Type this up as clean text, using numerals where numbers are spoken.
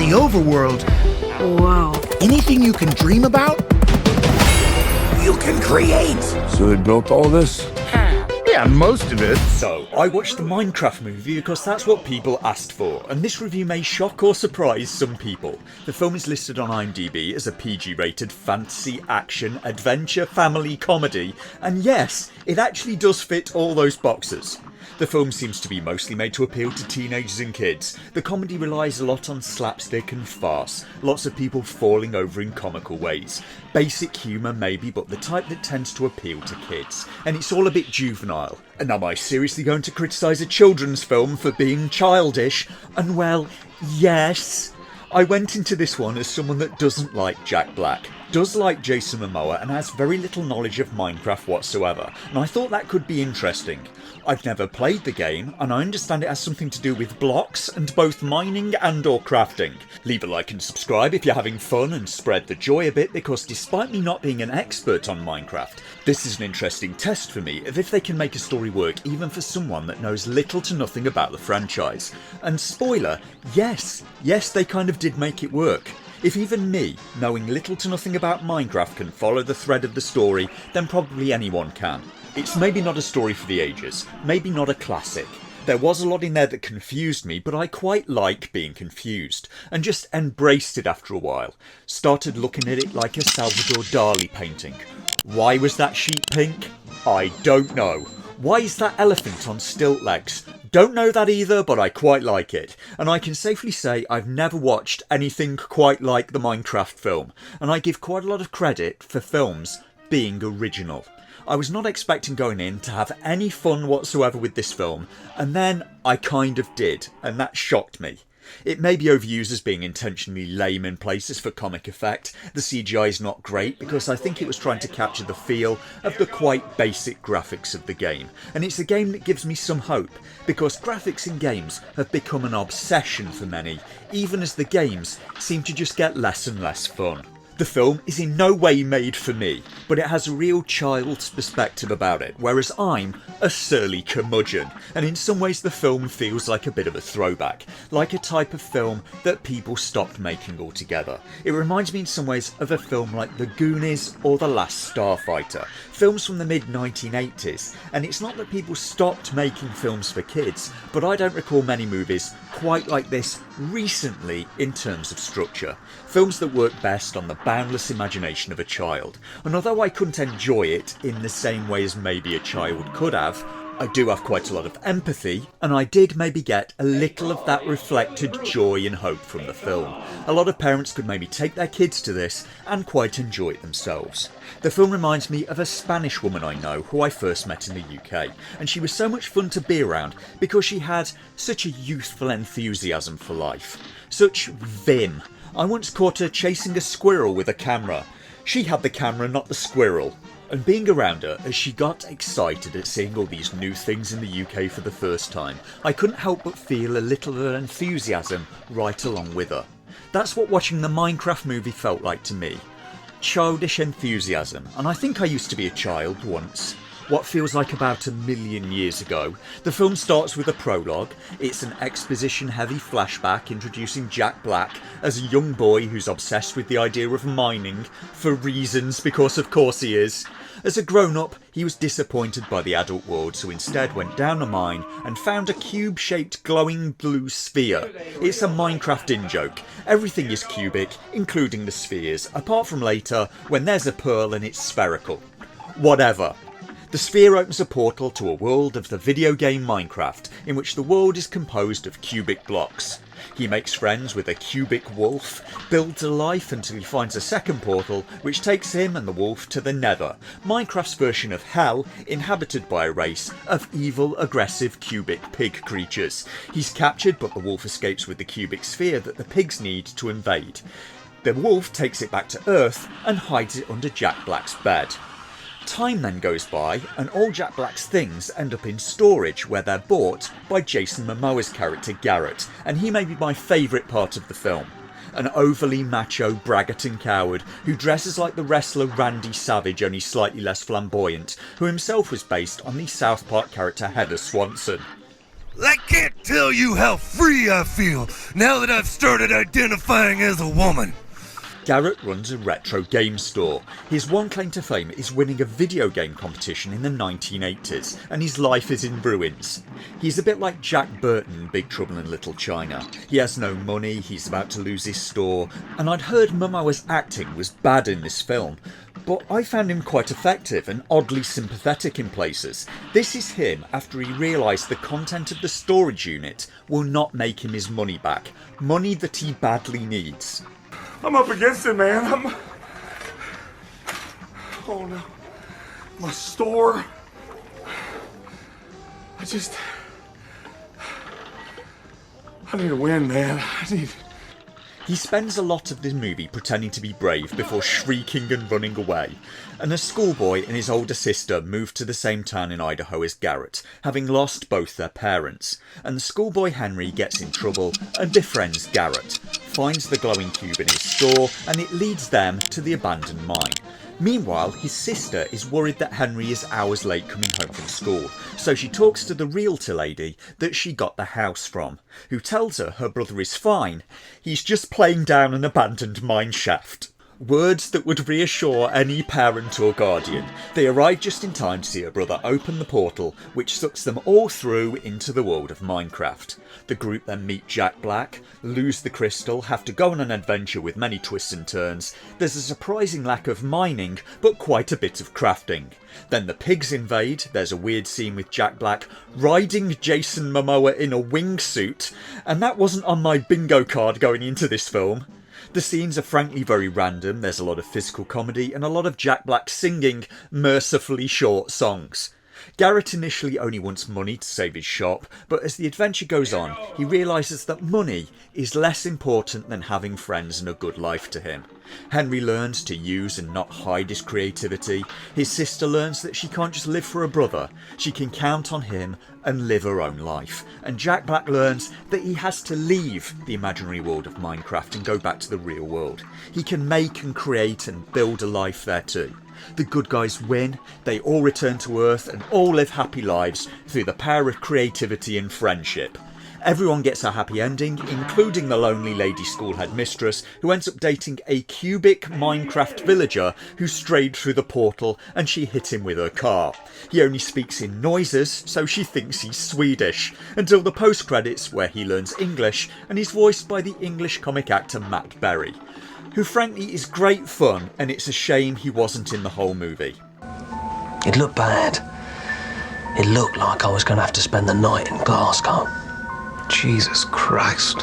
the overworld. Wow. Anything you can dream about, you can create. So they built all this? Yeah, most of it. So, I watched the Minecraft movie because that's what people asked for, and this review may shock or surprise some people. The film is listed on IMDb as a PG-rated fantasy, action, adventure, family comedy, and yes, it actually does fit all those boxes. The film seems to be mostly made to appeal to teenagers and kids. The comedy relies a lot on slapstick and farce, lots of people falling over in comical ways. Basic humour maybe, but the type that tends to appeal to kids. And it's all a bit juvenile. And am I seriously going to criticise a children's film for being childish? And well, yes. I went into this one as someone that doesn't like Jack Black, does like Jason Momoa, and has very little knowledge of Minecraft whatsoever, and I thought that could be interesting. I've never played the game, and I understand it has something to do with blocks and both mining and or crafting. Leave a like and subscribe if you're having fun and spread the joy a bit, because despite me not being an expert on Minecraft, this is an interesting test for me of if they can make a story work even for someone that knows little to nothing about the franchise. And spoiler, yes, they kind of did make it work. If even me, knowing little to nothing about Minecraft, can follow the thread of the story, then probably anyone can. It's maybe not a story for the ages, maybe not a classic. There was a lot in there that confused me, but I quite like being confused, and just embraced it after a while. Started looking at it like a Salvador Dali painting. Why was that sheep pink? I don't know. Why is that elephant on stilt legs? Don't know that either, but I quite like it. And I can safely say I've never watched anything quite like the Minecraft film, and I give quite a lot of credit for films being original. I was not expecting going in to have any fun whatsoever with this film, and then I kind of did, and that shocked me. It may be overused as being intentionally lame in places for comic effect. The CGI is not great because I think it was trying to capture the feel of the quite basic graphics of the game. And it's a game that gives me some hope, because graphics in games have become an obsession for many, even as the games seem to just get less and less fun. The film is in no way made for me, but it has a real child's perspective about it, whereas I'm a surly curmudgeon, and in some ways the film feels like a bit of a throwback, like a type of film that people stopped making altogether. It reminds me in some ways of a film like The Goonies or The Last Starfighter, films from the mid-1980s, and it's not that people stopped making films for kids, but I don't recall many movies quite like this recently in terms of structure. Films that work best on the boundless imagination of a child. And although I couldn't enjoy it in the same way as maybe a child could have, I do have quite a lot of empathy, and I did maybe get a little of that reflected joy and hope from the film. A lot of parents could maybe take their kids to this and quite enjoy it themselves. The film reminds me of a Spanish woman I know who I first met in the UK, and she was so much fun to be around because she had such a youthful enthusiasm for life, such vim. I once caught her chasing a squirrel with a camera. She had the camera, not the squirrel. And being around her as she got excited at seeing all these new things in the UK for the first time, I couldn't help but feel a little of her enthusiasm right along with her. That's what watching the Minecraft movie felt like to me. Childish enthusiasm, and I think I used to be a child once. What feels like about 1,000,000 years ago. The film starts with a prologue. It's an exposition-heavy flashback introducing Jack Black as a young boy who's obsessed with the idea of mining, for reasons, because of course he is. As a grown-up, he was disappointed by the adult world, so instead went down a mine and found a cube-shaped glowing blue sphere. It's a Minecraft in-joke. Everything is cubic, including the spheres, apart from later, when there's a pearl and it's spherical. Whatever. The sphere opens a portal to a world of the video game Minecraft, in which the world is composed of cubic blocks. He makes friends with a cubic wolf, builds a life until he finds a second portal, which takes him and the wolf to the Nether, Minecraft's version of hell, inhabited by a race of evil, aggressive cubic pig creatures. He's captured, but the wolf escapes with the cubic sphere that the pigs need to invade. The wolf takes it back to Earth and hides it under Jack Black's bed. Time then goes by, and all Jack Black's things end up in storage, where they're bought by Jason Momoa's character Garrett, and he may be my favourite part of the film. An overly macho, braggarting coward who dresses like the wrestler Randy Savage, only slightly less flamboyant, who himself was based on the South Park character Heather Swanson. I can't tell you how free I feel now that I've started identifying as a woman. Garrett runs a retro game store. His one claim to fame is winning a video game competition in the 1980s, and his life is in ruins. He's a bit like Jack Burton in Big Trouble in Little China. He has no money, he's about to lose his store, and I'd heard Momoa's acting was bad in this film, but I found him quite effective and oddly sympathetic in places. This is him after he realised the content of the storage unit will not make him his money back, money that he badly needs. I'm up against it, man. Oh no. My store. I need to win, man. He spends a lot of this movie pretending to be brave before shrieking and running away, and a schoolboy and his older sister move to the same town in Idaho as Garrett, having lost both their parents, and the schoolboy Henry gets in trouble and befriends Garrett, finds the glowing cube in his store, and it leads them to the abandoned mine. Meanwhile, his sister is worried that Henry is hours late coming home from school, so she talks to the realtor lady that she got the house from, who tells her brother is fine, he's just playing down an abandoned mine shaft. Words that would reassure any parent or guardian. They arrive just in time to see her brother open the portal, which sucks them all through into the world of Minecraft. The group then meet Jack Black, lose the crystal, have to go on an adventure with many twists and turns. There's a surprising lack of mining, but quite a bit of crafting. Then the pigs invade, there's a weird scene with Jack Black riding Jason Momoa in a wingsuit, and that wasn't on my bingo card going into this film. The scenes are frankly very random, there's a lot of physical comedy and a lot of Jack Black singing mercifully short songs. Garrett initially only wants money to save his shop, but as the adventure goes on, he realises that money is less important than having friends and a good life to him. Henry learns to use and not hide his creativity. His sister learns that she can't just live for her brother, she can count on him and live her own life. And Jack Black learns that he has to leave the imaginary world of Minecraft and go back to the real world. He can make and create and build a life there too. The good guys win, they all return to Earth and all live happy lives through the power of creativity and friendship. Everyone gets a happy ending, including the lonely lady schoolhead mistress, who ends up dating a cubic Minecraft villager who strayed through the portal and she hit him with her car. He only speaks in noises, so she thinks he's Swedish, until the post-credits where he learns English and is voiced by the English comic actor Matt Berry, who frankly is great fun, and it's a shame he wasn't in the whole movie. It looked bad. It looked like I was going to have to spend the night in Glasgow. Jesus Christ.